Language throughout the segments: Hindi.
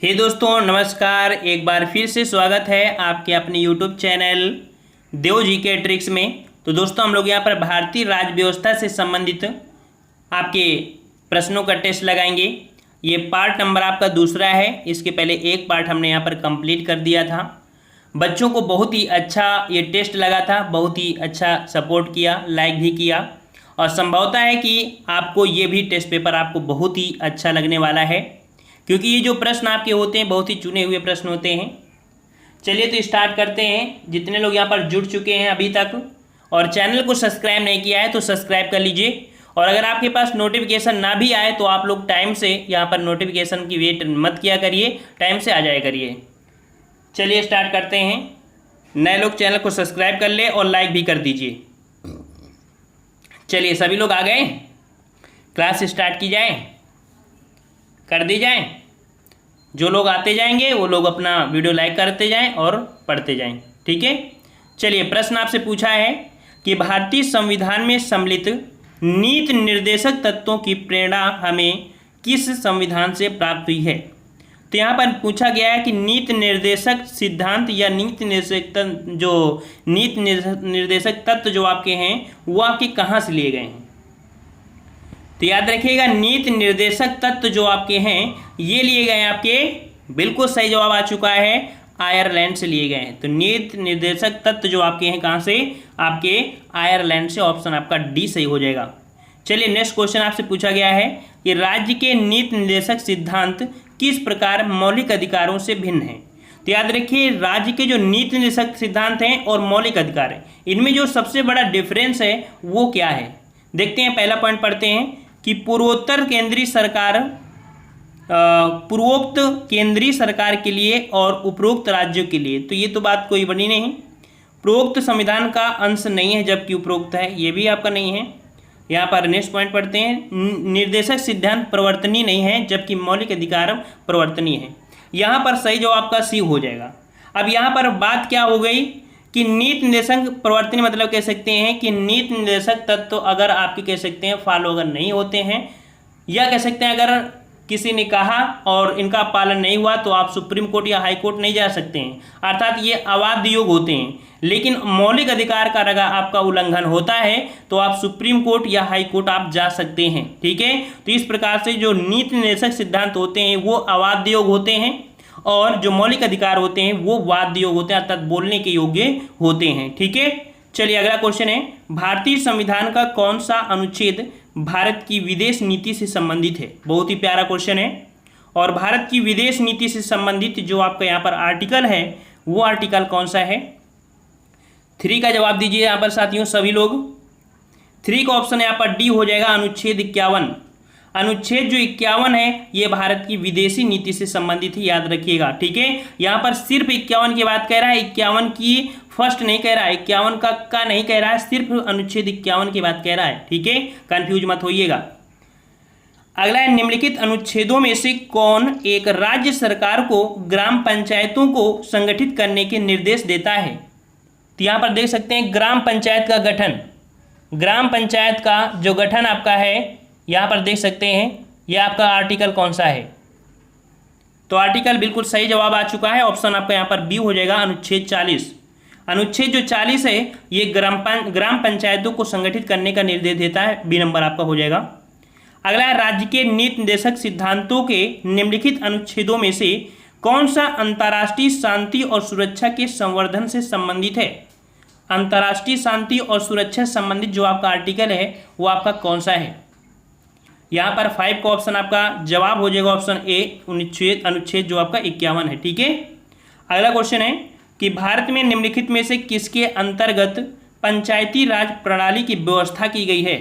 हे दोस्तों नमस्कार। एक बार फिर से स्वागत है आपके अपने YouTube चैनल देव जी के ट्रिक्स में। तो दोस्तों हम लोग यहाँ पर भारतीय राज्य व्यवस्था से संबंधित आपके प्रश्नों का टेस्ट लगाएंगे। ये पार्ट नंबर आपका दूसरा है। इसके पहले एक पार्ट हमने यहाँ पर कंप्लीट कर दिया था। बच्चों को बहुत ही अच्छा ये टेस्ट लगा था, बहुत ही अच्छा सपोर्ट किया, लाइक भी किया और संभवतः है कि आपको ये भी टेस्ट पेपर आपको बहुत ही अच्छा लगने वाला है, क्योंकि ये जो प्रश्न आपके होते हैं बहुत ही चुने हुए प्रश्न होते हैं। चलिए तो स्टार्ट करते हैं। जितने लोग यहाँ पर जुड़ चुके हैं अभी तक और चैनल को सब्सक्राइब नहीं किया है तो सब्सक्राइब कर लीजिए, और अगर आपके पास नोटिफिकेशन ना भी आए तो आप लोग टाइम से यहाँ पर नोटिफिकेशन की वेट मत किया करिए, टाइम से आ जाया करिए। चलिए स्टार्ट करते हैं। नए लोग चैनल को सब्सक्राइब कर ले और लाइक भी कर दीजिए। चलिए सभी लोग आ गए, क्लास स्टार्ट की जाए, कर दी जाए। जो लोग आते जाएंगे वो लोग अपना वीडियो लाइक करते जाएं और पढ़ते जाएं, ठीक है। चलिए प्रश्न आपसे पूछा है कि भारतीय संविधान में सम्मिलित नीति निर्देशक तत्वों की प्रेरणा हमें किस संविधान से प्राप्त हुई है। तो यहाँ पर पूछा गया है कि नीति निर्देशक सिद्धांत या नीति निर्देशक तत्व जो आपके हैं वो आपके कहाँ से लिए गए हैं। तो याद रखिएगा, नीति निर्देशक तत्व जो आपके हैं ये लिए गए हैं आपके, बिल्कुल सही जवाब आ चुका है, आयरलैंड से लिए गए हैं। तो नीति निर्देशक तत्व जो आपके हैं कहाँ से, आपके आयरलैंड से। ऑप्शन आपका डी सही हो जाएगा। चलिए नेक्स्ट क्वेश्चन आपसे पूछा गया है कि राज्य के नीति निर्देशक सिद्धांत किस प्रकार मौलिक अधिकारों से भिन्न है। तो याद रखिए, राज्य के जो नीति निर्देशक सिद्धांत हैं और मौलिक अधिकार हैं, इनमें जो सबसे बड़ा डिफरेंस है वो क्या है, देखते हैं। पहला पॉइंट पढ़ते हैं कि पूर्वोक्त केंद्रीय सरकार के लिए और उपरोक्त राज्यों के लिए। तो ये तो बात कोई बनी नहीं, पूर्वोक्त संविधान का अंश नहीं है जबकि उपरोक्त है, ये भी आपका नहीं है। यहाँ पर नेक्स्ट पॉइंट पढ़ते हैं, निर्देशक सिद्धांत प्रवर्तनीय नहीं है जबकि मौलिक अधिकार प्रवर्तनीय है। यहाँ पर सही जवाब आपका सी हो जाएगा। अब यहाँ पर बात क्या हो गई कि नीति निर्देशक प्रवर्तनीय मतलब कह सकते हैं कि नीति निर्देशक तत्व अगर आपके कह सकते हैं फॉलो अगर नहीं होते हैं, या कह सकते हैं अगर किसी ने कहा और इनका पालन नहीं हुआ तो आप सुप्रीम कोर्ट या हाई कोर्ट नहीं जा सकते हैं, अर्थात ये अवाध्य योग होते हैं। लेकिन मौलिक अधिकार का अगर आपका उल्लंघन होता है तो आप सुप्रीम कोर्ट या हाई कोर्ट आप जा सकते हैं, ठीक है। तो इस प्रकार से जो नीति निर्देशक सिद्धांत होते हैं वो अवाध्य योग होते हैं और जो मौलिक अधिकार होते हैं वो वाद्य योग होते हैं, अर्थात बोलने के योग्य होते हैं, ठीक है। चलिए अगला क्वेश्चन है, भारतीय संविधान का कौन सा अनुच्छेद भारत की विदेश नीति से संबंधित है। बहुत ही प्यारा क्वेश्चन है। और भारत की विदेश नीति से संबंधित जो आपका यहाँ पर आर्टिकल है वो आर्टिकल कौन सा है। 3 का जवाब दीजिए यहाँ पर साथियों सभी लोग। 3 का ऑप्शन यहाँ पर डी हो जाएगा, अनुच्छेद 51। अनुच्छेद जो 51 है ये भारत की विदेशी नीति से संबंधित ही, याद रखिएगा, ठीक है। यहाँ पर सिर्फ 51 की बात कह रहा है, 51 की फर्स्ट नहीं कह रहा है, 51 का नहीं कह रहा है, सिर्फ अनुच्छेद 51 की बात कह रहा है, ठीक है। कंफ्यूज मत होइएगा। अगला है, निम्नलिखित अनुच्छेदों में से कौन एक राज्य सरकार को ग्राम पंचायतों को संगठित करने के निर्देश देता है। तो यहाँ पर देख सकते हैं ग्राम पंचायत का गठन, ग्राम पंचायत का जो गठन आपका है यहाँ पर देख सकते हैं, यह आपका आर्टिकल कौन सा है। तो आर्टिकल बिल्कुल सही जवाब आ चुका है, ऑप्शन आपका यहाँ पर बी हो जाएगा, अनुच्छेद 40। अनुच्छेद जो 40 है ये ग्राम पंचायतों को संगठित करने का निर्देश देता है, बी नंबर आपका हो जाएगा। अगला है, राज्य के नीति निर्देशक सिद्धांतों के निम्नलिखित अनुच्छेदों में से कौन सा अंतर्राष्ट्रीय शांति और सुरक्षा के संवर्धन से संबंधित है। अंतर्राष्ट्रीय शांति और सुरक्षा से संबंधित जो आपका आर्टिकल है वो आपका कौन सा है। यहाँ पर 5 का ऑप्शन आपका जवाब हो जाएगा, ऑप्शन ए, अनुच्छेद जो आपका 51 है, ठीक है। अगला क्वेश्चन है कि भारत में निम्नलिखित में से किसके अंतर्गत पंचायती राज प्रणाली की व्यवस्था की गई है।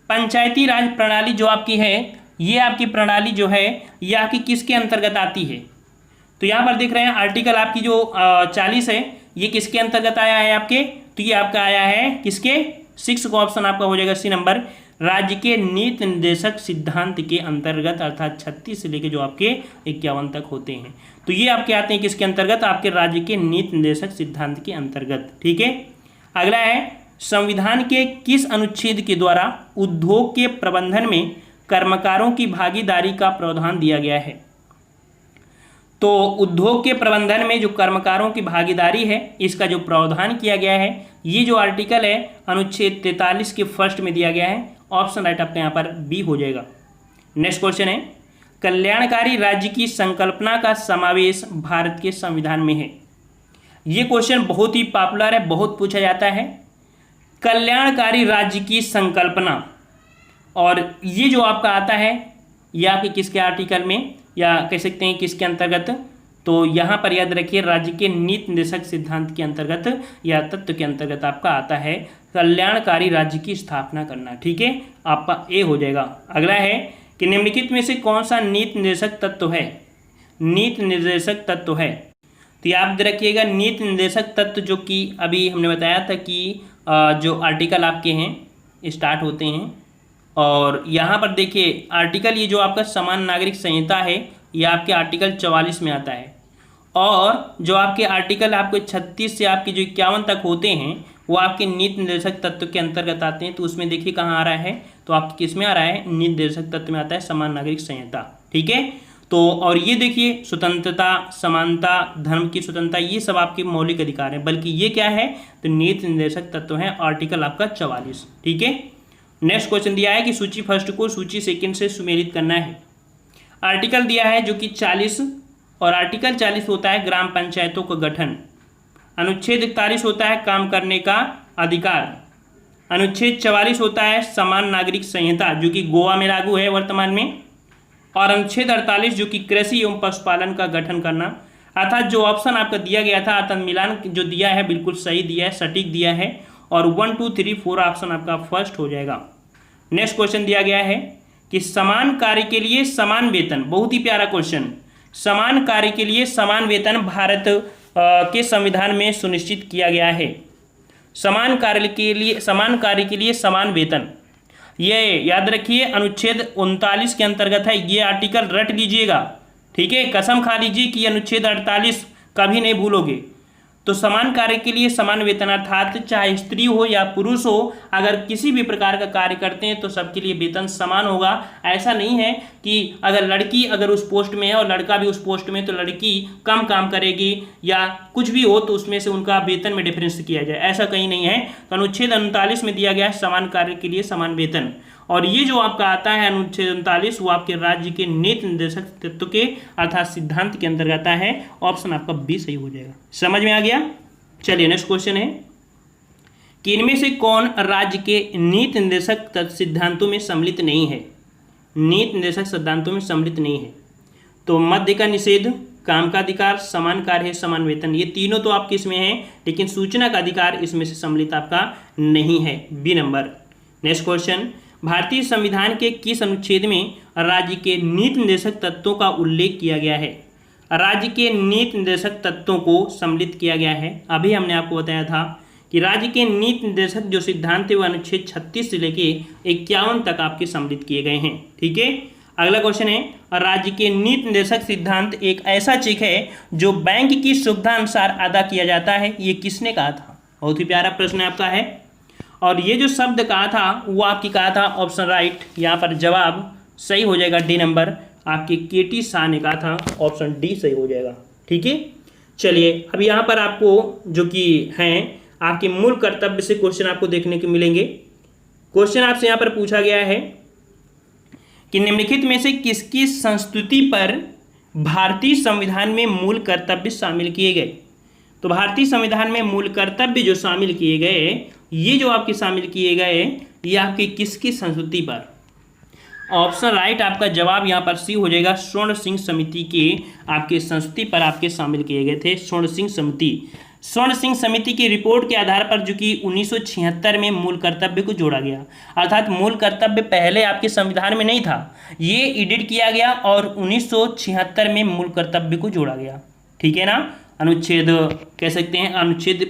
पंचायती राज प्रणाली जो आपकी है ये आपकी प्रणाली जो है ये आपकी किसके अंतर्गत आती है। तो यहाँ पर देख रहे हैं आर्टिकल आपकी जो 40 है ये किसके अंतर्गत आया है आपके, तो ये आपका आया है किसके, 6 का ऑप्शन आपका हो जाएगा सी नंबर, राज्य के नीति निर्देशक सिद्धांत के अंतर्गत, अर्थात 36 से लेकर जो आपके 51 तक होते हैं। तो ये आपके आते हैं किसके अंतर्गत, आपके राज्य के नीति निर्देशक सिद्धांत के अंतर्गत, ठीक है। अगला है, संविधान के किस अनुच्छेद के द्वारा उद्योग के प्रबंधन में कर्मकारों की भागीदारी का प्रावधान दिया गया है। तो उद्योग के प्रबंधन में जो कर्मकारों की भागीदारी है इसका जो प्रावधान किया गया है, ये जो आर्टिकल है अनुच्छेद 43 के फर्स्ट में दिया गया है। ऑप्शन राइट आपका यहाँ पर बी हो जाएगा। नेक्स्ट क्वेश्चन है, कल्याणकारी राज्य की संकल्पना का समावेश भारत के संविधान में है। ये क्वेश्चन बहुत ही पॉपुलर है, बहुत पूछा जाता है। कल्याणकारी राज्य की संकल्पना, और ये जो आपका आता है ये आपके किसके आर्टिकल में या कह सकते हैं किसके अंतर्गत, तो यहाँ पर याद रखिए राज्य के नीति निर्देशक सिद्धांत के अंतर्गत या तत्व के अंतर्गत आपका आता है कल्याणकारी राज्य की स्थापना करना। ठीक है, आपका ए हो जाएगा। अगला है कि निम्नलिखित में से कौन सा नीति निर्देशक तत्व है, नीति निर्देशक तत्व है। तो याद रखिएगा नीति निर्देशक तत्व जो कि अभी हमने बताया था कि जो आर्टिकल आपके हैं स्टार्ट होते हैं, और यहाँ पर देखिए आर्टिकल ये जो आपका समान नागरिक संहिता है ये आपके आर्टिकल 44 में आता है, और जो आपके आर्टिकल आपके 36 से आपके जो 51 तक होते हैं वो आपके नीति निर्देशक तत्व के अंतर्गत आते हैं। तो उसमें देखिए कहाँ आ रहा है, तो आपके किस में आ रहा है, नीति निर्देशक तत्व में आता है समान नागरिक संहिता। ठीक है, तो और ये देखिए स्वतंत्रता, समानता, धर्म की स्वतंत्रता, ये सब आपके मौलिक अधिकार हैं, बल्कि ये क्या है तो नीति निर्देशक तत्व है आर्टिकल आपका 44। ठीक है, नेक्स्ट क्वेश्चन दिया है कि सूची फर्स्ट को सूची सेकंड से सुमेलित करना है। आर्टिकल दिया है जो कि 40, और आर्टिकल 40 होता है ग्राम पंचायतों का गठन। अनुच्छेद 41 होता है काम करने का अधिकार। अनुच्छेद 44 होता है समान नागरिक संहिता जो कि गोवा में लागू है वर्तमान में, और अनुच्छेद 48 जो कि कृषि एवं पशुपालन का गठन करना। अर्थात जो ऑप्शन आपका दिया गया था अर्थात मिलान जो दिया है बिल्कुल सही दिया है, सटीक दिया है, और 1 2 3 4 ऑप्शन आपका फर्स्ट हो जाएगा। नेक्स्ट क्वेश्चन दिया गया है कि समान कार्य के लिए समान वेतन, बहुत ही प्यारा क्वेश्चन, समान कार्य के लिए समान वेतन भारत के संविधान में सुनिश्चित किया गया है। समान कार्य के लिए समान वेतन, ये याद रखिए अनुच्छेद 39 के अंतर्गत है। ये आर्टिकल रट लीजिएगा, ठीक है, कसम खा लीजिए कि अनुच्छेद 48 कभी नहीं भूलोगे। तो समान कार्य के लिए समान वेतन अर्थात चाहे स्त्री हो या पुरुष हो, अगर किसी भी प्रकार का कार्य करते हैं तो सबके लिए वेतन समान होगा। ऐसा नहीं है कि अगर लड़की अगर उस पोस्ट में है और लड़का भी उस पोस्ट में तो लड़की कम काम करेगी या कुछ भी हो तो उसमें से उनका वेतन में डिफरेंस किया जाए, ऐसा कहीं नहीं है। तो अनुच्छेद 39 में दिया गया है समान कार्य के लिए समान वेतन, और ये जो आपका आता है अनुच्छेद 39 वो आपके राज्य के नीति निर्देशक तत्व के अर्थात सिद्धांत के अंतर्गत आता है। ऑप्शन आपका बी सही हो जाएगा। समझ में आ गया? चलिए नेक्स्ट क्वेश्चन है कि इनमें से कौन राज्य के नीति निर्देशक सिद्धांतों में सम्मिलित नहीं है? नीति निर्देशक सिद्धांतों में सम्मिलित नहीं है तो मद्य का निषेध, काम का अधिकार, समान कार्य है, समान वेतन, ये तीनों तो आपके इसमें हैं, लेकिन सूचना का अधिकार इसमें से सम्मिलित आपका नहीं है, बी नंबर। नेक्स्ट क्वेश्चन, भारतीय संविधान के किस अनुच्छेद में राज्य के नीति निर्देशक तत्वों का उल्लेख किया गया है? राज्य के नीति निर्देशक तत्वों को सम्मिलित किया गया है। अभी हमने आपको बताया था कि राज्य के नीति निर्देशक जो सिद्धांत है वो अनुच्छेद 36 से लेके 51 तक आपके सम्मिलित किए गए हैं। ठीक है, अगला क्वेश्चन है, राज्य के नीति निर्देशक सिद्धांत एक ऐसा चेक है जो बैंक की सुविधा अनुसार अदा किया जाता है, ये किसने कहा था? बहुत ही प्यारा प्रश्न आपका है, और ये जो शब्द कहा था वो आपकी कहा था ऑप्शन राइट, यहाँ पर जवाब सही हो जाएगा डी नंबर, आपके केटी शाह ने कहा था, ऑप्शन डी सही हो जाएगा। ठीक है, चलिए अब यहाँ पर आपको जो कि हैं आपके मूल कर्तव्य से क्वेश्चन आपको देखने को मिलेंगे। क्वेश्चन आपसे यहाँ पर पूछा गया है कि निम्नलिखित में से किसकी संस्तुति पर भारतीय संविधान में मूल कर्तव्य शामिल किए गए? तो भारतीय संविधान में मूल कर्तव्य जो शामिल किए गए, ये जो आपके शामिल किए गए ये आपकी किसकी संस्तुति पर? ऑप्शन राइट आपका जवाब यहाँ पर सी हो जाएगा, स्वर्ण सिंह समिति के आपके संस्तुति पर आपके शामिल किए गए थे स्वर्ण सिंह समिति। स्वर्ण सिंह समिति की रिपोर्ट के आधार पर जो कि 1976 में मूल कर्तव्य को जोड़ा गया, अर्थात मूल कर्तव्य पहले आपके संविधान में नहीं था, ये एडिट किया गया और 1976 में मूल कर्तव्य को जोड़ा गया। ठीक है ना, अनुच्छेद कह सकते हैं अनुच्छेद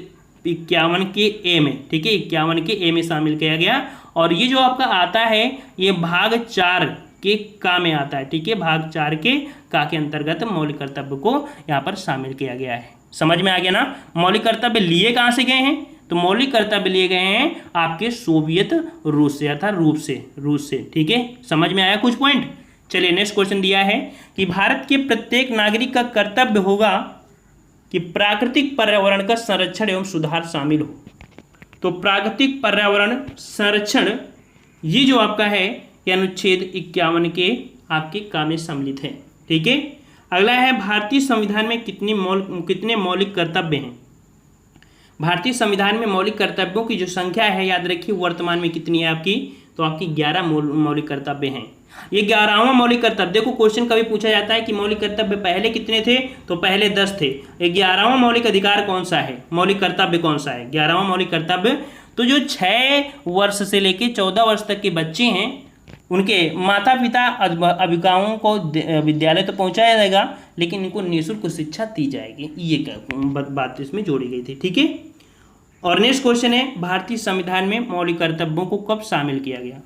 51 के ए में, ठीक है 51 के ए में शामिल किया गया, और ये जो आपका आता है ये भाग 4 के का में आता है। ठीक है, भाग 4 के का के अंतर्गत मौलिक कर्तव्य को यहाँ पर शामिल किया गया है। समझ में आ गया ना? मौलिक कर्तव्य लिए कहाँ से गए हैं? तो मौलिक कर्तव्य लिए गए हैं आपके सोवियत रूस से, अर्थात रूस से। ठीक है, समझ में आया कुछ पॉइंट? चलिए नेक्स्ट क्वेश्चन दिया है कि भारत के प्रत्येक नागरिक का कर्तव्य होगा कि प्राकृतिक पर्यावरण का संरक्षण एवं सुधार शामिल हो। तो प्राकृतिक पर्यावरण संरक्षण ये जो आपका है ये अनुच्छेद 51 के आपके काम में सम्मिलित है। ठीक है, अगला है भारतीय संविधान में कितने मौलिक कर्तव्य हैं। भारतीय संविधान में मौलिक कर्तव्यों की जो संख्या है याद रखिए वर्तमान में कितनी है आपकी, तो आपकी 11 मौलिक कर्तव्य हैं। ये 11वां मौलिक कर्तव्य, देखो क्वेश्चन कभी पूछा जाता है कि मौलिक कर्तव्य पहले कितने थे, तो पहले 10 थे। 11वां मौलिक अधिकार कौन सा है, मौलिक कर्तव्य कौन सा है, 11वां मौलिक कर्तव्य। तो जो 6 वर्ष से लेके 14 वर्ष तक के बच्चे हैं उनके माता पिता अभिभावकों को विद्यालय तो पहुंचाया जाएगा लेकिन इनको निःशुल्क शिक्षा दी जाएगी, ये बात इसमें जोड़ी गई थी। ठीक है, और नेक्स्ट क्वेश्चन है भारतीय संविधान में मौलिक कर्तव्यों को कब शामिल किया गया।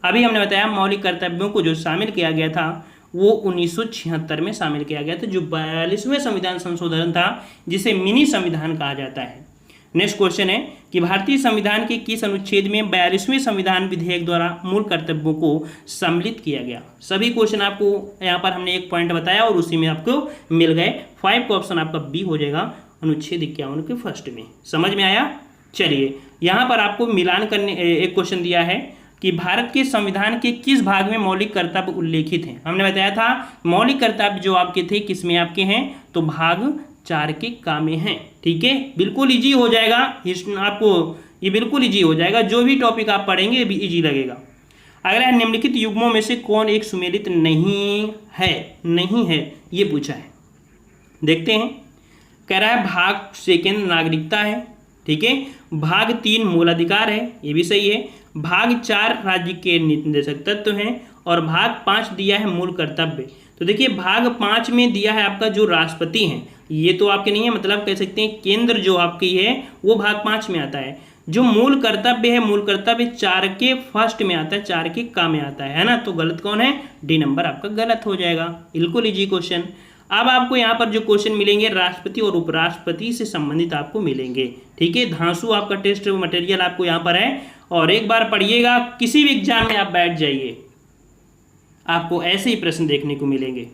अभी हमने बताया मौलिक कर्तव्यों को जो शामिल किया गया था वो 1976 में शामिल किया गया था, जो 42वें संविधान संशोधन था जिसे मिनी संविधान कहा जाता है। नेक्स्ट क्वेश्चन है कि भारतीय संविधान के किस अनुच्छेद में 42वें संविधान विधेयक द्वारा मूल कर्तव्यों को सम्मिलित किया गया। सभी क्वेश्चन आपको यहाँ पर हमने एक पॉइंट बताया और उसी में आपको मिल गए। 5 का ऑप्शन आपका बी हो जाएगा अनुच्छेद 51 के फर्स्ट में। समझ में आया। चलिए यहाँ पर आपको मिलान करने एक क्वेश्चन दिया है कि भारत के संविधान के किस भाग में मौलिक कर्तव्य उल्लेखित हैं। हमने बताया था मौलिक कर्तव्य जो आपके थे किस में आपके हैं, तो भाग 4 के का में हैं। ठीक है, बिल्कुल इजी हो जाएगा आपको, ये बिल्कुल इजी हो जाएगा, जो भी टॉपिक आप पढ़ेंगे ये भी इजी लगेगा। अगला है निम्नलिखित युग्मों में से कौन एक सुमेलित नहीं है ये पूछा है। देखते हैं, कह रहा है भाग 2 नागरिकता है। ठीक है, भाग 3 मूल अधिकार है, ये भी सही है। भाग 4 राज्य के निर्देशक तत्व हैं और भाग 5 दिया है मूल कर्तव्य। तो देखिए भाग 5 में दिया है आपका जो राष्ट्रपति हैं, ये तो आपके नहीं है, मतलब कह सकते हैं केंद्र जो आपकी है वो भाग 5 में आता है। जो मूल कर्तव्य है, मूल कर्तव्य 4 के फर्स्ट में आता है, 4 के का में आता है ना। तो गलत कौन है, डी नंबर आपका गलत हो जाएगा। बिल्कुल इजी क्वेश्चन। अब आपको यहाँ पर जो क्वेश्चन मिलेंगे राष्ट्रपति और उपराष्ट्रपति से संबंधित आपको मिलेंगे। ठीक है, धांसू आपका टेस्ट मटेरियल आपको यहाँ पर है और एक बार पढ़िएगा, किसी भी एग्जाम में आप बैठ जाइए आपको ऐसे ही प्रश्न देखने को मिलेंगे।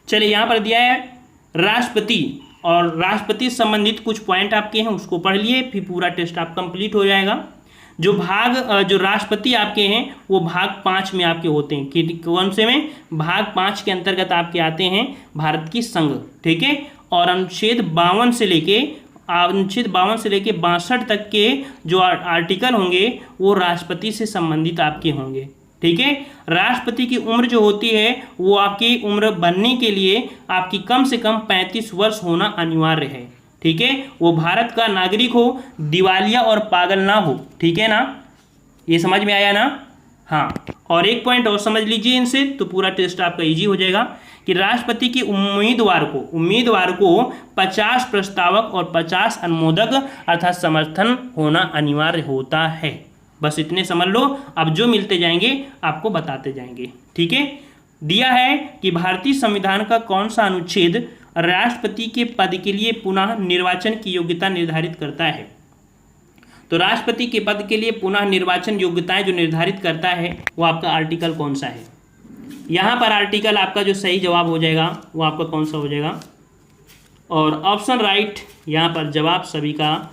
चलिए यहाँ पर दिया है राष्ट्रपति और राष्ट्रपति संबंधित कुछ पॉइंट आपके हैं उसको पढ़ लिए, फिर पूरा टेस्ट आप कंप्लीट हो जाएगा। जो राष्ट्रपति आपके हैं वो भाग 5 में आपके होते हैं कि कौन से में, भाग 5 के अंतर्गत आपके आते हैं भारत की संघ। ठीक है, और अनुच्छेद 52 से लेके 62 तक के जो आर्टिकल होंगे वो राष्ट्रपति से संबंधित आपके होंगे। ठीक है, राष्ट्रपति की उम्र जो होती है वो आपकी उम्र बनने के लिए आपकी कम से कम 35 वर्ष होना अनिवार्य है। ठीक है, वो भारत का नागरिक हो, दिवालिया और पागल ना हो। ठीक है ना, ये समझ में आया ना। हाँ, और एक पॉइंट और समझ लीजिए इनसे तो पूरा टेस्ट आपका इजी हो जाएगा कि राष्ट्रपति की उम्मीदवार को 50 प्रस्तावक और 50 अनुमोदक अर्थात समर्थन होना अनिवार्य होता है। बस इतने समझ लो, अब जो मिलते जाएंगे आपको बताते जाएंगे। ठीक है, दिया है कि भारतीय संविधान का कौन सा अनुच्छेद राष्ट्रपति के पद के लिए पुनः निर्वाचन की योग्यता निर्धारित करता है। तो राष्ट्रपति के पद के लिए पुनः निर्वाचन योग्यताएं जो निर्धारित करता है वो आपका आर्टिकल कौन सा है। यहाँ पर आर्टिकल आपका जो सही जवाब हो जाएगा वो आपका कौन सा हो जाएगा, और ऑप्शन राइट यहाँ पर जवाब सभी का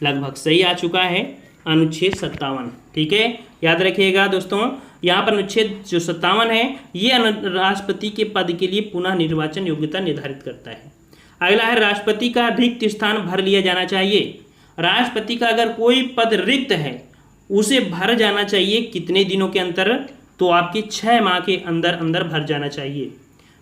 लगभग सही आ चुका है, अनुच्छेद 57। ठीक है, याद रखिएगा दोस्तों, यहाँ पर अनुच्छेद जो 57 है ये राष्ट्रपति के पद के लिए पुनः निर्वाचन योग्यता निर्धारित करता है। अगला है राष्ट्रपति का रिक्त स्थान भर लिया जाना चाहिए। राष्ट्रपति का अगर कोई पद रिक्त है उसे भर जाना चाहिए कितने दिनों के अंतर, तो आपके 6 माह के अंदर अंदर भर जाना चाहिए।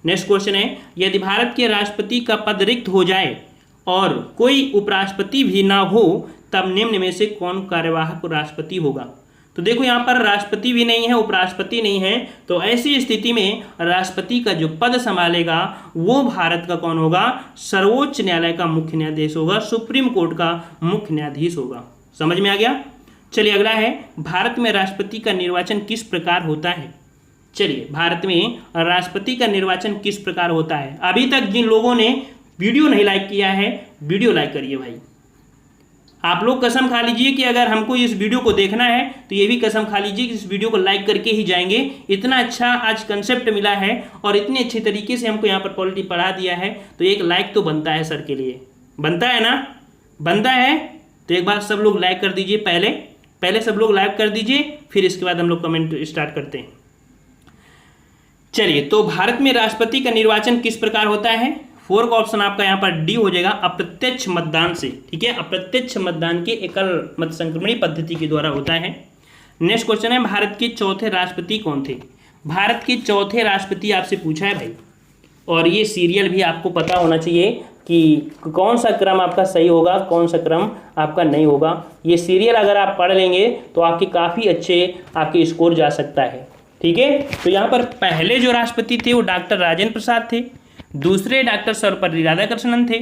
नेक्स्ट क्वेश्चन है, यदि भारत के राष्ट्रपति का पद रिक्त हो जाए और कोई उपराष्ट्रपति भी ना हो तब निम्न में से कौन कार्यवाहक राष्ट्रपति होगा। तो देखो यहाँ पर राष्ट्रपति भी नहीं है, उपराष्ट्रपति नहीं है, तो ऐसी स्थिति में राष्ट्रपति का जो पद संभालेगा वो भारत का कौन होगा, सर्वोच्च न्यायालय का मुख्य न्यायाधीश होगा, सुप्रीम कोर्ट का मुख्य न्यायाधीश होगा। समझ में आ गया। चलिए अगला है, भारत में राष्ट्रपति का निर्वाचन किस प्रकार होता है। चलिए, भारत में राष्ट्रपति का निर्वाचन किस प्रकार होता है। अभी तक जिन लोगों ने वीडियो नहीं लाइक किया है वीडियो लाइक करिए भाई, आप लोग कसम खा लीजिए कि अगर हमको इस वीडियो को देखना है तो ये भी कसम खा लीजिए कि इस वीडियो को लाइक करके ही जाएंगे। इतना अच्छा आज कंसेप्ट मिला है और इतने अच्छे तरीके से हमको यहाँ पर पॉलिटी पढ़ा दिया है, तो एक लाइक तो बनता है सर के लिए, बनता है ना, बनता है। तो एक बार सब लोग लाइक कर दीजिए, पहले सब लोग लाइक कर दीजिए, फिर इसके बाद हम लोग कमेंट स्टार्ट करते हैं। चलिए, तो भारत में राष्ट्रपति का निर्वाचन किस प्रकार होता है? 4 का ऑप्शन आपका यहाँ पर डी हो जाएगा, अप्रत्यक्ष मतदान से। ठीक है, अप्रत्यक्ष मतदान के एकल मत संक्रमणी पद्धति के द्वारा होता है। नेक्स्ट क्वेश्चन है, भारत के चौथे राष्ट्रपति कौन थे? भारत के चौथे राष्ट्रपति आपसे पूछा है भाई, और ये सीरियल भी आपको पता होना चाहिए कि कौन सा क्रम आपका सही होगा, कौन सा क्रम आपका नहीं होगा। ये सीरियल अगर आप पढ़ लेंगे तो आपके काफ़ी अच्छे आपके स्कोर जा सकता है। ठीक है, तो यहाँ पर पहले जो राष्ट्रपति थे वो डॉक्टर राजेंद्र प्रसाद थे, दूसरे डॉक्टर सर्वपल्ली राधाकृष्णन थे,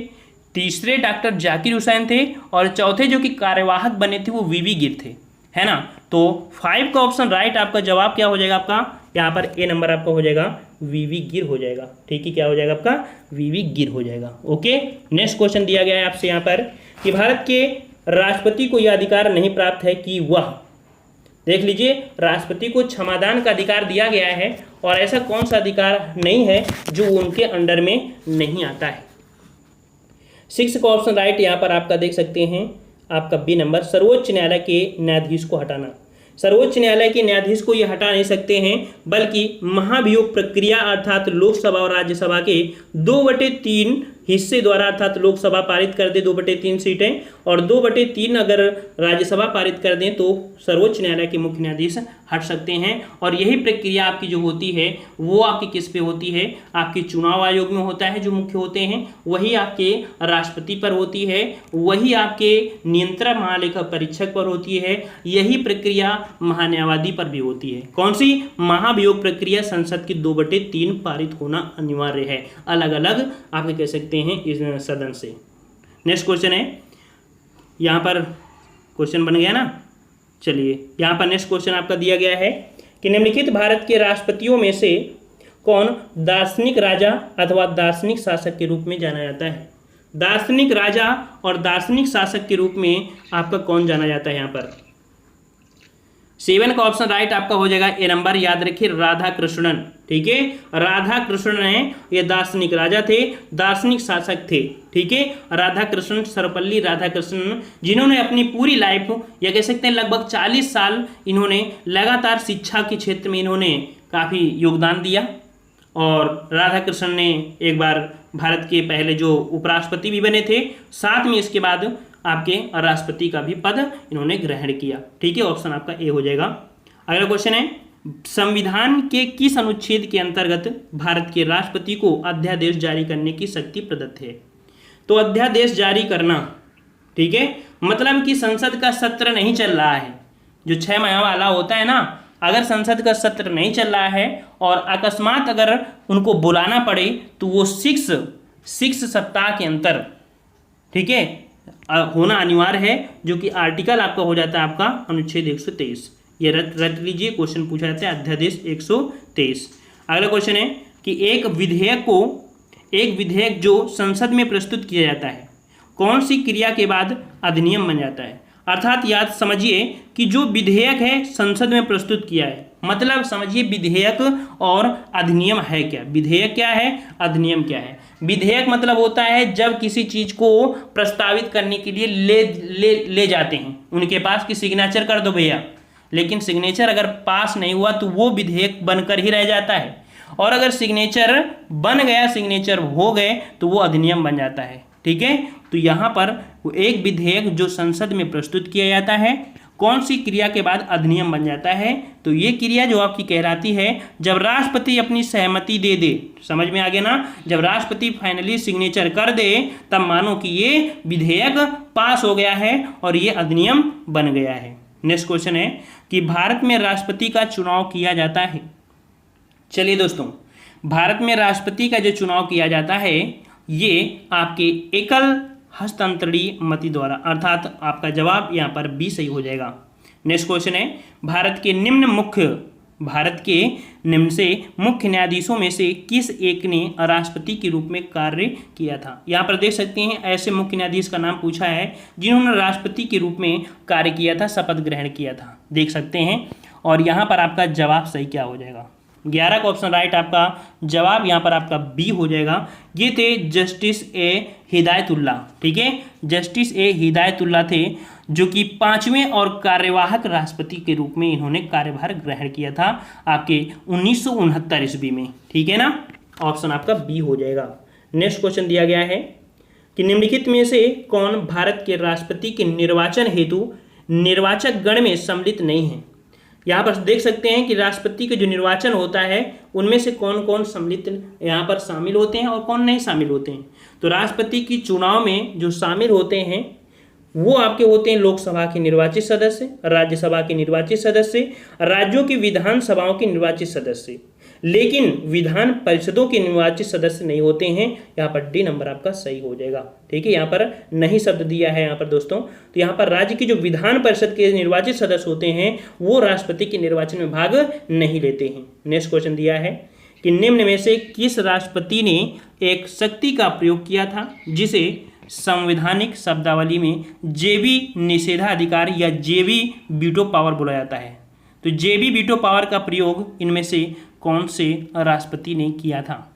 तीसरे डॉक्टर जाकिर हुसैन थे, और चौथे जो कि कार्यवाहक बने थे वो वीवी गिर थे, है ना। तो 5 का ऑप्शन राइट आपका जवाब क्या हो जाएगा? आपका यहाँ पर ए नंबर आपका हो जाएगा वीवी गिर हो जाएगा। ठीक है, क्या हो जाएगा आपका? वीवी गिर हो जाएगा। ओके, नेक्स्ट क्वेश्चन दिया गया है आपसे यहाँ पर कि भारत के राष्ट्रपति को यह अधिकार नहीं प्राप्त है कि वह, देख लीजिए, राष्ट्रपति को क्षमादान का अधिकार दिया गया है और ऐसा कौन सा अधिकार नहीं है जो उनके अंडर में नहीं आता है। 6 का ऑप्शन राइट यहाँ पर आपका देख सकते हैं, आपका बी नंबर, सर्वोच्च न्यायालय के न्यायाधीश को हटाना। सर्वोच्च न्यायालय के न्यायाधीश को ये हटा नहीं सकते हैं, बल्कि महाभियोग प्रक्रिया अर्थात लोकसभा और राज्यसभा के 2/3 हिस्से द्वारा, अर्थात लोकसभा पारित कर दे 2/3 सीटें और 2/3 अगर राज्यसभा पारित कर दें तो सर्वोच्च न्यायालय के मुख्य न्यायाधीश हट सकते हैं। और यही प्रक्रिया आपकी जो होती है वो आपकी किस पे होती है? आपके चुनाव आयोग में होता है, जो मुख्य होते हैं, वही आपके राष्ट्रपति पर होती है, वही आपके नियंत्रक महालेखा परीक्षक पर होती है, यही प्रक्रिया महान्यायवादी पर भी होती है। कौन सी? महाभियोग प्रक्रिया संसद की 2/3 पारित होना अनिवार्य है, अलग अलग आप कह सकते हैं इस सदन से। नेक्स्ट क्वेश्चन है, यहाँ पर क्वेश्चन बन गया ना। चलिए, यहाँ पर नेक्स्ट क्वेश्चन आपका दिया गया है कि निम्नलिखित भारत के राष्ट्रपतियों में से कौन दार्शनिक राजा अथवा दार्शनिक शासक के रूप में जाना जाता है? दार्शनिक राजा और दार्शनिक शासक के रूप में आपका कौन जाना जाता है? यहाँ पर 7 का ऑप्शन राइट आपका हो जाएगा ए नंबर, याद रखिए, राधा कृष्णन। ठीक है, राधा कृष्णन है, ये दार्शनिक राजा थे, दार्शनिक शासक थे। ठीक है, राधा कृष्णन, सर्वपल्ली राधाकृष्णन, जिन्होंने अपनी पूरी लाइफ, या कह सकते हैं लगभग 40 साल, इन्होंने लगातार शिक्षा के क्षेत्र में इन्होंने काफ़ी योगदान दिया। और राधाकृष्णन ने एक बार भारत के पहले जो उपराष्ट्रपति भी बने थे, साथ में इसके बाद आपके राष्ट्रपति का भी पद इन्होंने ग्रहण किया। ठीक है, ऑप्शन आपका ए हो जाएगा। अगला क्वेश्चन है, संविधान के किस अनुच्छेद के अंतर्गत भारत के राष्ट्रपति को अध्यादेश जारी करने की शक्ति प्रदत्त है? तो अध्यादेश जारी करना, ठीक है, मतलब कि संसद का सत्र नहीं चल रहा है, जो 6 महीना वाला होता है ना, अगर संसद का सत्र नहीं चल रहा है और अकस्मात अगर उनको बुलाना पड़े तो वो 6 सप्ताह के अंतर, ठीक है, होना अनिवार्य है, जो कि आर्टिकल आपका हो जाता है आपका अनुच्छेद 123। ये रट लीजिए, क्वेश्चन पूछा जाता है अध्यादेश 123। अगला क्वेश्चन है कि एक विधेयक जो संसद में प्रस्तुत किया जाता है, कौन सी क्रिया के बाद अधिनियम बन जाता है? अर्थात याद समझिए कि जो विधेयक है संसद में प्रस्तुत किया है, मतलब समझिए विधेयक और अधिनियम है क्या? विधेयक क्या है, अधिनियम क्या है? विधेयक मतलब होता है जब किसी चीज को प्रस्तावित करने के लिए ले जाते हैं उनके पास कि सिग्नेचर कर दो भैया, लेकिन सिग्नेचर अगर पास नहीं हुआ तो वो विधेयक बनकर ही रह जाता है, और अगर सिग्नेचर बन गया, सिग्नेचर हो गए, तो वो अधिनियम बन जाता है। ठीक है, तो यहाँ पर एक विधेयक जो संसद में प्रस्तुत किया जाता है, कौन सी क्रिया के बाद अधिनियम बन जाता है? तो ये क्रिया जो आपकी कहलाती है जब राष्ट्रपति अपनी सहमति दे दे। समझ में आ गया ना? जब राष्ट्रपति फाइनली सिग्नेचर कर दे तब मानो कि ये विधेयक पास हो गया है और ये अधिनियम बन गया है। नेक्स्ट क्वेश्चन है कि भारत में राष्ट्रपति का चुनाव किया जाता है। चलिए दोस्तों, भारत में राष्ट्रपति का जो चुनाव किया जाता है ये आपके एकल हस्तांतरणीय मति द्वारा, अर्थात आपका जवाब यहाँ पर बी सही हो जाएगा। नेक्स्ट क्वेश्चन है, भारत के निम्न से मुख्य न्यायाधीशों में से किस एक ने राष्ट्रपति के रूप में कार्य किया था। यहाँ पर देख सकते हैं ऐसे मुख्य न्यायाधीश का नाम पूछा है जिन्होंने राष्ट्रपति के रूप में कार्य किया था, शपथ ग्रहण किया था, देख सकते हैं। और यहाँ पर आपका जवाब सही क्या हो जाएगा, 11 का ऑप्शन राइट आपका जवाब यहाँ पर आपका बी हो जाएगा। ये थे जस्टिस ए हिदायतुल्ला, ठीक है, जस्टिस ए हिदायतुल्ला थे जो कि 5वें और कार्यवाहक राष्ट्रपति के रूप में इन्होंने कार्यभार ग्रहण किया था आपके 1969 ईस्वी में, ठीक है ना। ऑप्शन आपका बी हो जाएगा। नेक्स्ट क्वेश्चन दिया गया है कि निम्नलिखित में से कौन भारत के राष्ट्रपति के निर्वाचन हेतु निर्वाचक गण में सम्मिलित नहीं है। यहाँ पर देख सकते हैं कि राष्ट्रपति का जो निर्वाचन होता है उनमें से कौन कौन सम्मिलित यहाँ पर शामिल होते हैं और कौन नहीं शामिल होते हैं। तो राष्ट्रपति की चुनाव में जो शामिल होते हैं वो आपके होते हैं लोकसभा के निर्वाचित सदस्य, राज्यसभा के निर्वाचित सदस्य, राज्यों की विधानसभाओं के निर्वाचित सदस्य, लेकिन विधान परिषदों के निर्वाचित सदस्य नहीं होते हैं। यहाँ पर डी नंबर आपका सही हो जाएगा, ठीक है। यहाँ पर नहीं शब्द दिया है यहाँ पर दोस्तों, तो यहाँ पर राज्य की जो विधान परिषद के निर्वाचित सदस्य होते हैं वो राष्ट्रपति के निर्वाचन में भाग नहीं लेते हैं। नेक्स्ट क्वेश्चन दिया है कि निम्न में से किस राष्ट्रपति ने एक शक्ति का प्रयोग किया था जिसे संवैधानिक शब्दावली में जेबी निषेधाधिकार या जेबी वीटो पावर बोला जाता है। तो जेबी वीटो पावर का प्रयोग इनमें से कौन से राष्ट्रपति ने किया था।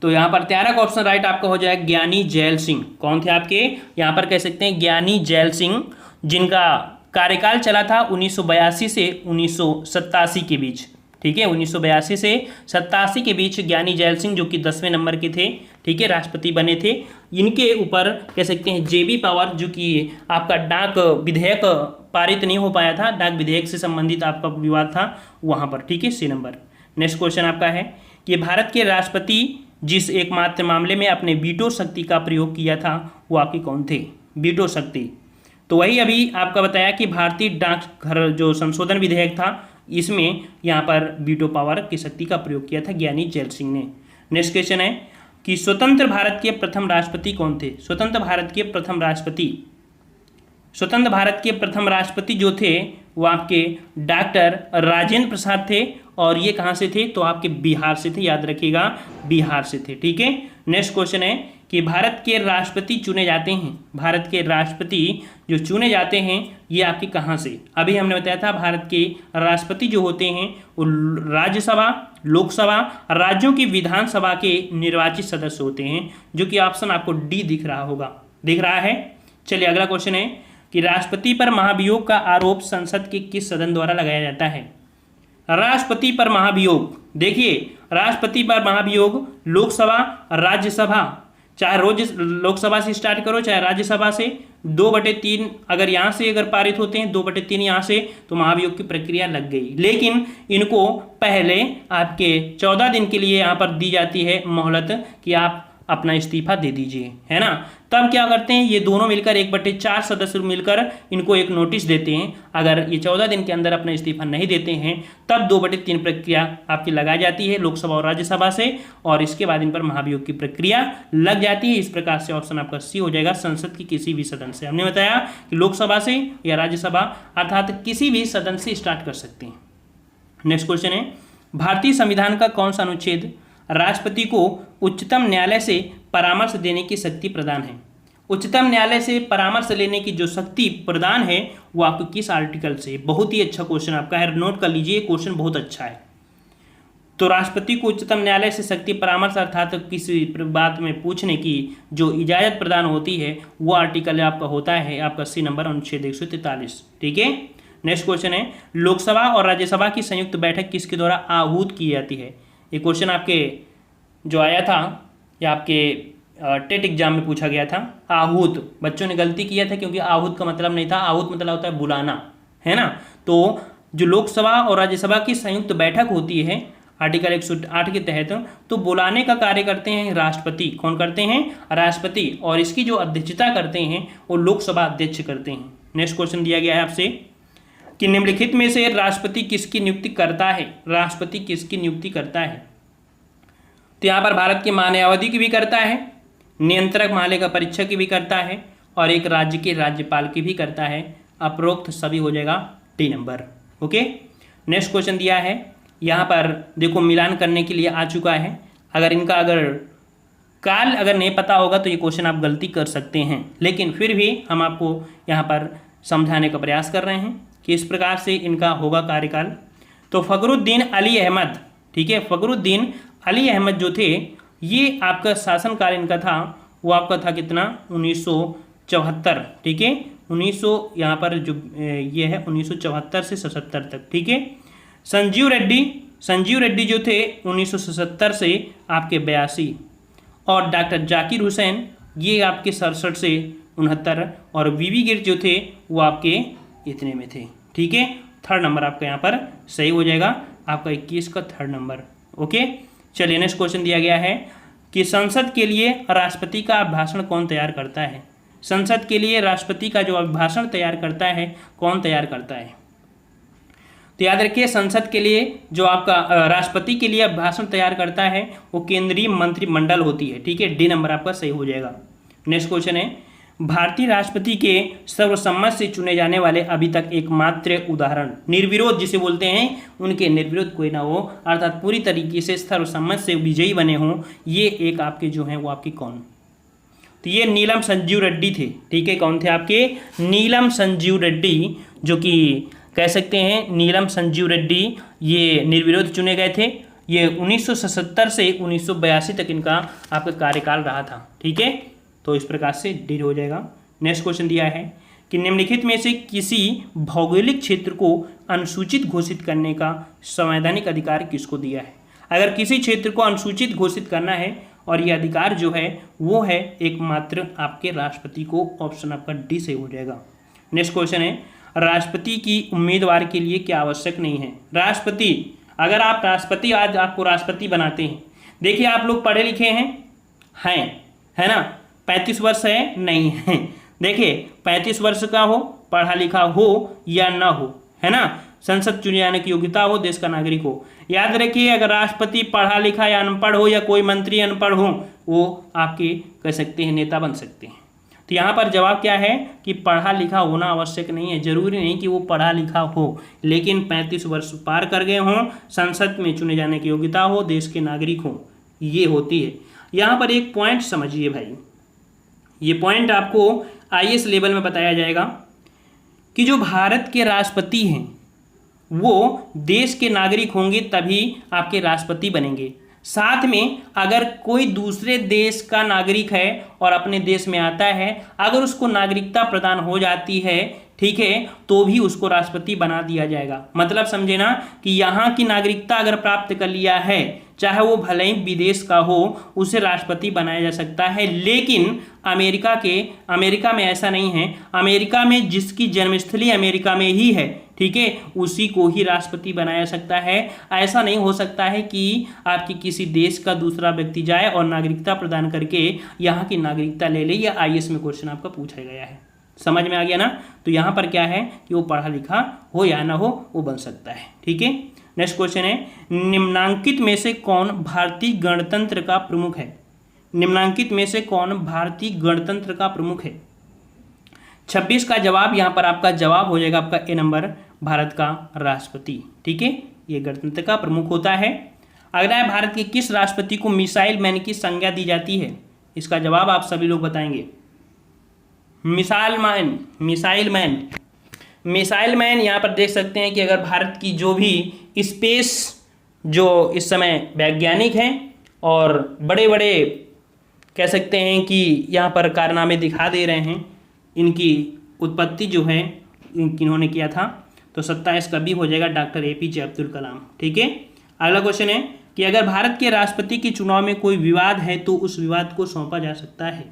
तो यहाँ पर 13 का ऑप्शन राइट आपका हो जाएगा ज्ञानी जैल सिंह। कौन थे आपके, यहाँ पर कह सकते हैं ज्ञानी जैल सिंह, जिनका कार्यकाल चला था 1982 से 1987 के बीच, ठीक है, 1982 से 87 के बीच ज्ञानी जैल सिंह जो कि 10वें नंबर के थे, ठीक है, राष्ट्रपति बने थे। इनके ऊपर कह सकते हैं जेबी पावर जो कि आपका डाक विधेयक पारित नहीं हो पाया था, डाक विधेयक से संबंधित आपका विवाद था वहाँ पर, ठीक है, सी नंबर। नेक्स्ट क्वेश्चन आपका है कि भारत के राष्ट्रपति जिस एकमात्र मामले में अपने वीटो शक्ति का प्रयोग किया था वो आपके कौन थे, वीटो शक्ति। तो वही अभी आपका बताया कि भारतीय डाकघर जो संशोधन विधेयक था इसमें यहाँ पर वीटो पावर की शक्ति का प्रयोग किया था ज्ञानी जैल सिंह ने। नेक्स्ट क्वेश्चन है कि स्वतंत्र भारत के प्रथम राष्ट्रपति कौन थे। स्वतंत्र भारत के प्रथम राष्ट्रपति जो थे वो आपके डॉक्टर राजेंद्र प्रसाद थे, और ये कहाँ से थे, तो आपके बिहार से थे, याद रखिएगा बिहार से थे, ठीक है। नेक्स्ट क्वेश्चन है कि भारत के राष्ट्रपति चुने जाते हैं, भारत के राष्ट्रपति जो चुने जाते हैं ये आपके कहाँ से। अभी हमने बताया था भारत के राष्ट्रपति जो होते हैं वो राज्यसभा, लोकसभा, राज्यों की विधानसभा के निर्वाचित सदस्य होते हैं, जो कि ऑप्शन आपको डी दिख रहा होगा, दिख रहा है। चलिए अगला क्वेश्चन है कि राष्ट्रपति पर महाभियोग का आरोप संसद के किस सदन द्वारा लगाया जाता है। राष्ट्रपति पर महाभियोग, देखिए राष्ट्रपति पर महाभियोग लोकसभा, राज्यसभा, चाहे रोज लोकसभा से स्टार्ट करो चाहे राज्यसभा से, 2/3 अगर यहाँ से अगर पारित होते हैं 2/3 यहाँ से, तो महाभियोग की प्रक्रिया लग गई। लेकिन इनको पहले आपके 14 दिन के लिए यहाँ पर दी जाती है मोहलत कि आप अपना इस्तीफा दे दीजिए, है ना। तब क्या करते हैं, ये दोनों मिलकर 1/4 सदस्य मिलकर इनको एक नोटिस देते हैं। अगर ये 14 दिन के अंदर अपना इस्तीफा नहीं देते हैं तब 2/3 प्रक्रिया आपकी लगाई जाती है लोकसभा और राज्यसभा से, और इसके बाद इन पर महाभियोग की प्रक्रिया लग जाती है। इस प्रकार से ऑप्शन आपका सी हो जाएगा, संसद की किसी भी सदन से। हमने बताया कि लोकसभा से या राज्यसभा अर्थात किसी भी सदन से स्टार्ट कर सकते हैं। नेक्स्ट क्वेश्चन है भारतीय संविधान का कौन सा अनुच्छेद राष्ट्रपति को उच्चतम न्यायालय से परामर्श देने की शक्ति प्रदान है। उच्चतम न्यायालय से परामर्श लेने की जो शक्ति प्रदान है वो आपको किस आर्टिकल से। बहुत ही अच्छा क्वेश्चन आपका है, नोट कर लीजिए, क्वेश्चन बहुत अच्छा है। तो राष्ट्रपति को उच्चतम न्यायालय से शक्ति परामर्श अर्थात किसी बात में पूछने की जो इजाज़त प्रदान होती है वो आर्टिकल आपका होता है आपका सी नंबर अनुच्छेद 143, ठीक है। नेक्स्ट क्वेश्चन है लोकसभा और राज्यसभा की संयुक्त बैठक किसके द्वारा आहूत की जाती है। ये क्वेश्चन आपके जो आया था या आपके टेट एग्जाम में पूछा गया था। आहूत, बच्चों ने गलती किया था क्योंकि आहूत का मतलब नहीं था, आहूत मतलब होता है बुलाना, है ना। तो जो लोकसभा और राज्यसभा की संयुक्त बैठक होती है आर्टिकल 108 के तहत, तो बुलाने का कार्य करते हैं राष्ट्रपति। कौन करते हैं, राष्ट्रपति, और इसकी जो अध्यक्षता करते हैं वो लोकसभा अध्यक्ष करते हैं। नेक्स्ट क्वेश्चन दिया गया है आपसे कि निम्नलिखित में से राष्ट्रपति किसकी नियुक्ति करता है। राष्ट्रपति किसकी नियुक्ति करता है, तो यहाँ पर भारत के महान्यायाधीश की भी करता है, नियंत्रक महालेखा परीक्षक की भी करता है, और एक राज्य के राज्यपाल की भी करता है। उपरोक्त सभी हो जाएगा D number, okay. Next question दिया है यहाँ पर, देखो मिलान करने के लिए आ चुका है। अगर इनका अगर काल अगर नहीं पता होगा तो ये क्वेश्चन आप गलती कर सकते हैं, लेकिन फिर भी हम आपको यहाँ पर समझाने का प्रयास कर रहे हैं कि इस प्रकार से इनका होगा कार्यकाल। तो फ़खरुद्दीन अली अहमद, ठीक है, फ़खरुद्दीन अली अहमद जो थे, ये आपका शासनकाल इनका था वो आपका था कितना, 1974, ठीक है, 1900 यहाँ पर जो ये है 1974 से 77 तक, ठीक है। संजीव रेड्डी जो थे 1977 से आपके 82, और डॉक्टर जाकिर हुसैन ये आपके 67 से 69, और वीवी गिर जो थे वो आपके इतने में थे, ठीक है। थर्ड नंबर आपका यहाँ पर सही हो जाएगा, आपका 21 का थर्ड नंबर। ओके, चलिए नेक्स्ट क्वेश्चन दिया गया है कि संसद के लिए राष्ट्रपति का अभिभाषण कौन तैयार करता है। संसद के लिए राष्ट्रपति का जो अभिभाषण तैयार करता है कौन तैयार करता है। तो याद रखिए, संसद के लिए जो आपका राष्ट्रपति के लिए अभिभाषण तैयार करता है वो केंद्रीय मंत्रिमंडल होती है, ठीक है। डी नंबर आपका सही हो जाएगा। नेक्स्ट क्वेश्चन है, भारतीय राष्ट्रपति के सर्वसम्मत से चुने जाने वाले अभी तक एकमात्र उदाहरण, निर्विरोध जिसे बोलते हैं, उनके निर्विरोध कोई ना हो, अर्थात पूरी तरीके से सर्वसम्मत से विजयी बने हों, ये एक आपके जो हैं वो आपके कौन, तो ये नीलम संजीव रेड्डी थे, ठीक है। कौन थे आपके, नीलम संजीव रेड्डी, जो कि कह सकते हैं नीलम संजीव रेड्डी, ये निर्विरोध चुने गए थे। ये 1977 से 1982 तक इनका आपका कार्यकाल रहा था, ठीक है। तो इस प्रकार से डी हो जाएगा। नेक्स्ट क्वेश्चन दिया है कि निम्नलिखित में से किसी भौगोलिक क्षेत्र को अनुसूचित घोषित करने का संवैधानिक अधिकार किसको दिया है। अगर किसी क्षेत्र को अनुसूचित घोषित करना है और ये अधिकार जो है वो है एकमात्र आपके राष्ट्रपति को, ऑप्शन आपका डी से हो जाएगा। नेक्स्ट क्वेश्चन है, राष्ट्रपति की उम्मीदवार के लिए क्या आवश्यक नहीं है। राष्ट्रपति, अगर आप राष्ट्रपति, आज आपको राष्ट्रपति बनाते हैं, देखिए आप लोग पढ़े लिखे हैं, है ना, 35 वर्ष है नहीं है, देखिए 35 वर्ष का हो, पढ़ा लिखा हो या ना हो, है ना, संसद चुने जाने की योग्यता हो, देश का नागरिक हो। याद रखिए, अगर राष्ट्रपति पढ़ा लिखा या अनपढ़ हो या कोई मंत्री अनपढ़ हो, वो आपके कह सकते हैं नेता बन सकते हैं। तो यहाँ पर जवाब क्या है कि पढ़ा लिखा होना आवश्यक नहीं है, जरूरी नहीं कि वो पढ़ा लिखा हो, लेकिन 35 वर्ष पार कर गए हों, संसद में चुने जाने की योग्यता हो, देश के नागरिक हों, ये होती है। यहाँ पर एक पॉइंट समझिए भाई, ये पॉइंट आपको आईएएस लेवल में बताया जाएगा कि जो भारत के राष्ट्रपति हैं वो देश के नागरिक होंगे तभी आपके राष्ट्रपति बनेंगे। साथ में अगर कोई दूसरे देश का नागरिक है और अपने देश में आता है, अगर उसको नागरिकता प्रदान हो जाती है, ठीक है, तो भी उसको राष्ट्रपति बना दिया जाएगा। मतलब समझे ना कि यहाँ की नागरिकता अगर प्राप्त कर लिया है, चाहे वो भले ही विदेश का हो, उसे राष्ट्रपति बनाया जा सकता है। लेकिन अमेरिका में ऐसा नहीं है। अमेरिका में जिसकी जन्मस्थली अमेरिका में ही है, ठीक है, उसी को ही राष्ट्रपति बनाया सकता है। ऐसा नहीं हो सकता है कि आपकी किसी देश का दूसरा व्यक्ति जाए और नागरिकता प्रदान करके यहाँ की नागरिकता ले ले। या आईएएस में क्वेश्चन आपका पूछा गया है, समझ में आ गया ना। तो यहाँ पर क्या है कि वो पढ़ा लिखा हो या ना हो, वो बन सकता है, ठीक है। नेक्स्ट क्वेश्चन है, निम्नांकित में से कौन भारतीय गणतंत्र का प्रमुख है। निम्नांकित में से कौन भारतीय गणतंत्र का प्रमुख है। 26 का जवाब यहाँ पर आपका जवाब हो जाएगा आपका ए नंबर, भारत का राष्ट्रपति, ठीक है, ये गणतंत्र का प्रमुख होता है। अगला है, भारत के किस राष्ट्रपति को मिसाइल मैन की संज्ञा दी जाती है। इसका जवाब आप सभी लोग बताएंगे। मिसाइल मैन यहाँ पर देख सकते हैं कि अगर भारत की जो भी स्पेस जो इस समय वैज्ञानिक हैं और बड़े बड़े कह सकते हैं कि यहाँ पर कारनामे दिखा दे रहे हैं, इनकी उत्पत्ति जो है इन्होंने किया था। तो 27 का भी हो जाएगा डॉक्टर एपीजे अब्दुल कलाम, ठीक है। अगला क्वेश्चन है कि अगर भारत के राष्ट्रपति के चुनाव में कोई विवाद है तो उस विवाद को सौंपा जा सकता है।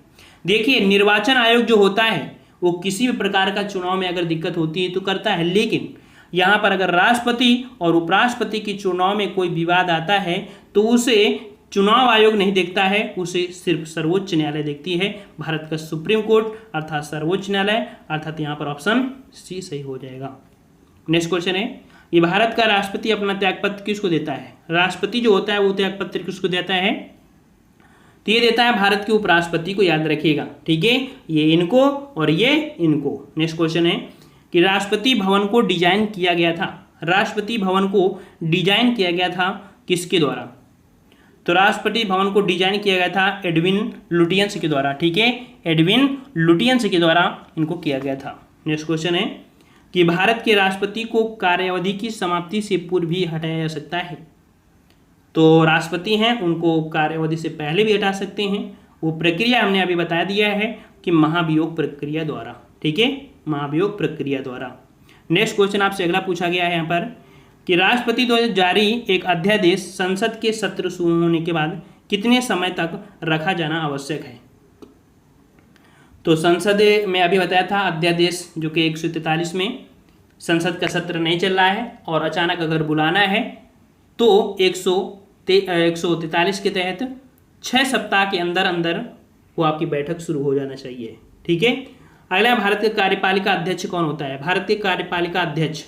देखिए, निर्वाचन आयोग जो होता है वो किसी भी प्रकार का चुनाव में अगर दिक्कत होती है तो करता है, लेकिन यहाँ पर अगर राष्ट्रपति और उपराष्ट्रपति के चुनाव में कोई विवाद आता है तो उसे चुनाव आयोग नहीं देखता है, उसे सिर्फ सर्वोच्च न्यायालय देखती है, भारत का सुप्रीम कोर्ट अर्थात सर्वोच्च न्यायालय, अर्थात यहाँ पर ऑप्शन सी सही हो जाएगा। नेक्स्ट क्वेश्चन है, ये भारत का राष्ट्रपति अपना त्यागपत्र किसको देता है। राष्ट्रपति जो होता है वो त्यागपत्र किसको देता है, तो ये देता है भारत के उपराष्ट्रपति को, याद रखिएगा, ठीक है, ये इनको और ये इनको। नेक्स्ट क्वेश्चन है कि राष्ट्रपति भवन को डिजाइन किया गया था। राष्ट्रपति भवन को डिजाइन किया गया था किसके द्वारा? तो राष्ट्रपति भवन को डिजाइन किया गया था एडविन लुटियंस के द्वारा। ठीक है, एडविन लुटियंस के द्वारा इनको किया गया था। नेक्स्ट क्वेश्चन है कि भारत के राष्ट्रपति को कार्यावधि की समाप्ति से पूर्व भी हटाया जा सकता है। तो राष्ट्रपति हैं, उनको कार्यावधि से पहले भी हटा सकते हैं। वो प्रक्रिया हमने अभी बता दिया है कि महाभियोग प्रक्रिया द्वारा। ठीक है, महाभियोग प्रक्रिया द्वारा। नेक्स्ट क्वेश्चन आपसे अगला पूछा गया है यहाँ पर कि राष्ट्रपति द्वारा जारी एक अध्यादेश संसद के सत्र शुरू होने के बाद कितने समय तक रखा जाना आवश्यक है? तो संसद में अभी बताया था अध्यादेश जो कि 143 में संसद का सत्र नहीं चल रहा है और अचानक अगर बुलाना है तो 143 के तहत 6 सप्ताह के अंदर अंदर वो आपकी बैठक शुरू हो जाना चाहिए। ठीक है, अगला भारत के कार्यपालिका अध्यक्ष कौन होता है? भारत के कार्यपालिका अध्यक्ष,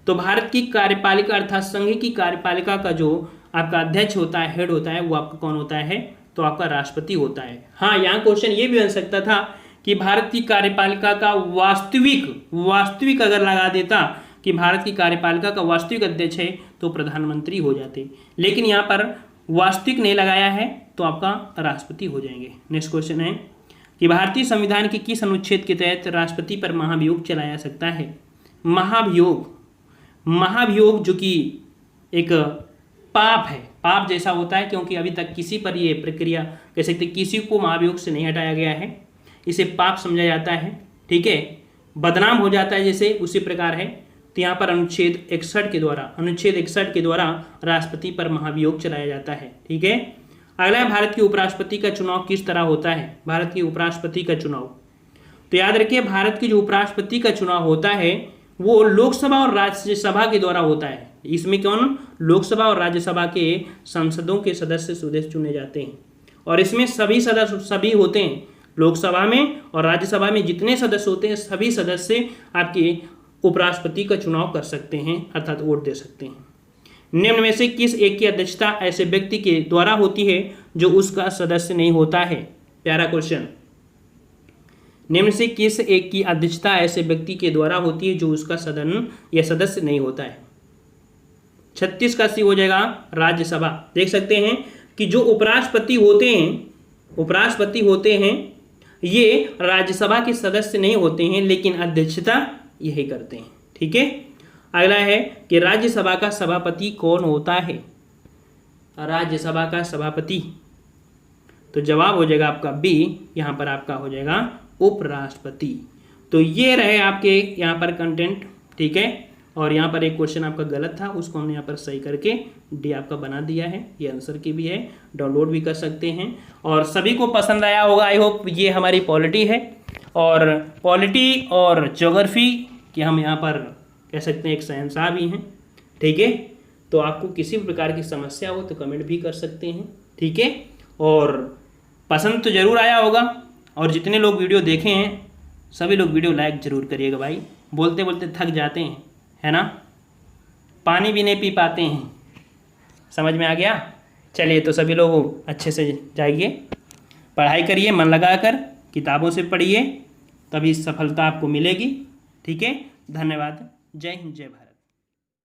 तो भारत की कार्यपालिका अर्थात संघ की कार्यपालिका का जो आपका अध्यक्ष होता है, हेड होता है, वो आपका कौन होता है? तो आपका राष्ट्रपति होता है। हाँ, यहाँ क्वेश्चन ये भी बन सकता था कि भारत की कार्यपालिका का वास्तविक अगर लगा देता कि भारत की कार्यपालिका का वास्तविक अध्यक्ष है तो प्रधानमंत्री हो जाते, लेकिन यहाँ पर वास्तविक नहीं लगाया है तो आपका राष्ट्रपति हो जाएंगे। नेक्स्ट क्वेश्चन है कि भारतीय संविधान के किस अनुच्छेद के तहत राष्ट्रपति पर महाभियोग चलाया जा सकता है? महाभियोग जो कि एक पाप है, पाप जैसा होता है, क्योंकि अभी तक किसी पर ये प्रक्रिया कह सकते किसी को महाभियोग से नहीं हटाया गया है, इसे पाप समझा जाता है। ठीक है, बदनाम हो जाता है जैसे, उसी प्रकार है। तो यहाँ पर अनुच्छेद 61 के द्वारा राष्ट्रपति पर महाभियोग चलाया जाता है। ठीक है, अगला है भारत के उपराष्ट्रपति का चुनाव किस तरह होता है? भारत के उपराष्ट्रपति का चुनाव, तो याद रखिए भारत के जो उपराष्ट्रपति का चुनाव होता है वो लोकसभा और राज्यसभा के द्वारा होता है। इसमें कौन? लोकसभा और राज्यसभा के संसदों के सदस्य चुने जाते हैं और इसमें सभी होते हैं। लोकसभा में और राज्यसभा में जितने सदस्य होते हैं सभी सदस्य आपके उपराष्ट्रपति का चुनाव कर सकते हैं, अर्थात वोट दे सकते हैं। निम्न में से किस एक की अध्यक्षता ऐसे व्यक्ति के द्वारा होती है जो उसका सदस्य नहीं होता है? प्यारा क्वेश्चन। निम्न से किस एक की अध्यक्षता ऐसे व्यक्ति के द्वारा होती है जो उसका सदन या सदस्य नहीं होता है? 36 का सी हो जाएगा राज्यसभा। देख सकते हैं कि जो उपराष्ट्रपति होते हैं ये राज्यसभा के सदस्य नहीं होते हैं, लेकिन अध्यक्षता यही करते हैं। ठीक है, अगला है कि राज्यसभा का सभापति कौन होता है? राज्यसभा का सभापति, तो जवाब हो जाएगा आपका बी, यहाँ पर आपका हो जाएगा उपराष्ट्रपति। तो ये रहे आपके यहाँ पर कंटेंट। ठीक है, और यहाँ पर एक क्वेश्चन आपका गलत था, उसको हमने यहाँ पर सही करके डी आपका बना दिया है। ये आंसर की भी है, डाउनलोड भी कर सकते हैं और सभी को पसंद आया होगा आई होप। ये हमारी पॉलिटी है और पॉलिटी और ज्योग्राफी कि हम यहाँ पर कह सकते हैं एक शहंशाह भी हैं। ठीक है, तो आपको किसी भी प्रकार की समस्या हो तो कमेंट भी कर सकते हैं। ठीक है, और पसंद तो ज़रूर आया होगा और जितने लोग वीडियो देखे हैं सभी लोग वीडियो लाइक ज़रूर करिएगा भाई। बोलते बोलते थक जाते हैं, है ना, पानी भी नहीं पी पाते हैं। समझ में आ गया? चलिए, तो सभी लोग अच्छे से जाइए, पढ़ाई करिए, मन लगाकर किताबों से पढ़िए, तभी सफलता आपको मिलेगी। ठीक है, धन्यवाद। जय हिंद, जय भारत।